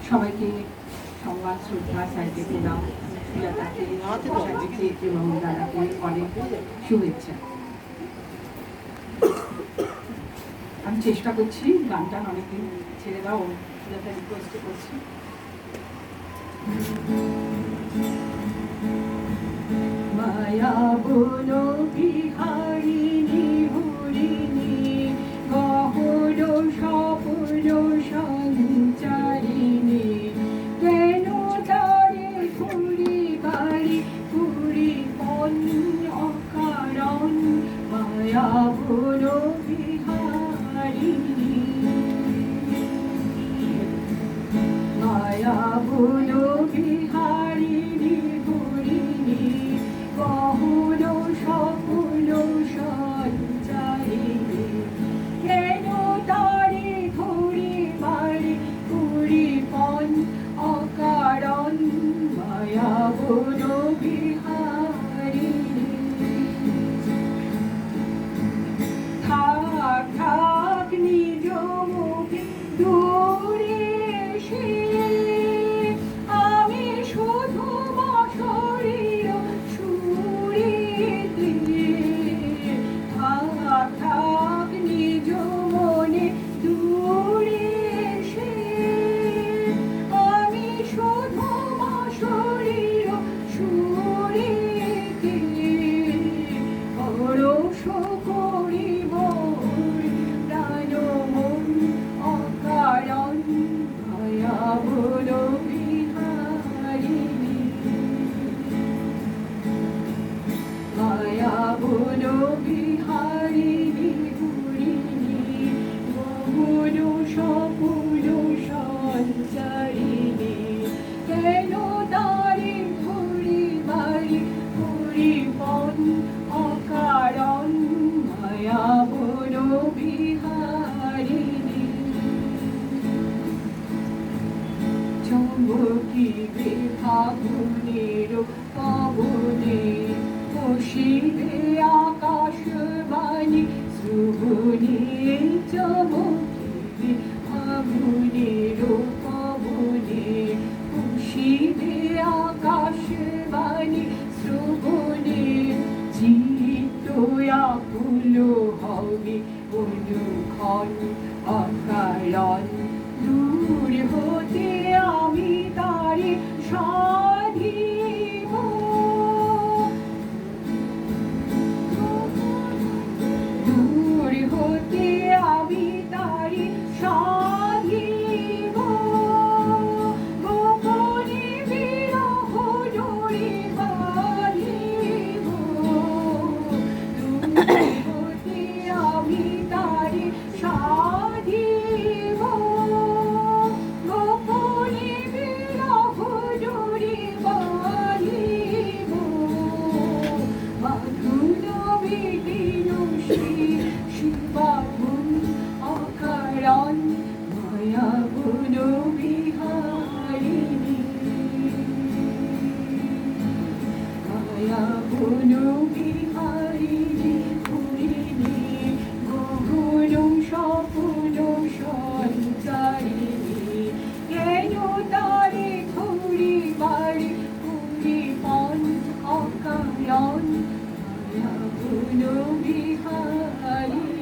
সবাইকে সম্মান শ্রদ্ধা সাইডে পেলাম পূজাটাকে সাজিয়েছে এবং দাদাকে অনেক শুভেচ্ছা। আমি চেষ্টা করছি গানটা অনেকদিন ছেড়ে দাও, পূজাটা রিকোয়েস্ট করছি। মায়া বলো বিহারিণী হরিণী গহর স্বপ্ন সঞ্চারিণী কেন তারে ঘুরি বাড়ি ঘুরি পন অকারণ মায়া বলো বিহারিণী মায়া বলো বিহারিণী হরিণী গহন স্বপ্ন সঞ্চারিণী কেন তারে ঘুরি বাড়ি ঘুরি পন অকারণ মায়া বলো বিহারিণী থাক থাক নিজ মুখে দূরে সে আমি শুধু বছরের সুরেতে থাক থাক নিজ মনে দূরে সে আমি শুধু বছরের সুরেতে পরশ করিব প্রাণ মন অকারণ মায়া বলো বিহারিণী মায়া বলো বিহারিণী হরিণী গহন স্বপ্ন সঞ্চারিণী কেন তারে ঘুরি বাড়ি ঘুরি পন অকারণ মায়া বলো বিহারিণী চমকিবে ফাগুনের পবনে বসিবে আকাশবাণী শ্রবণে চমকিবে ফাগুনের পবনে বসিবে আকাশবাণী শ্রবণে চিত্ত আকুল হবে অনুক্ষণ অকারণ দূর হতে আমি তারে সাধিব দূর হতে আমি তারে সাধিব গোপনে বিরহ জড়ি বাঁধিব দূর হতে আমি তারে সাধিব গোপনে বিরহ জড়ি বাঁধিব বাঁধুন বিদিন শিবাধুন অকারণ মায়া বলো বিহারিণী মায়া বলো বিহারিণী হরিণী গহন স্বপ্ন সঞ্চারিণী কেন তারে ঘুরি বাড়ি ঘুরি পন অকারণ মায়া বলো বিহারিণী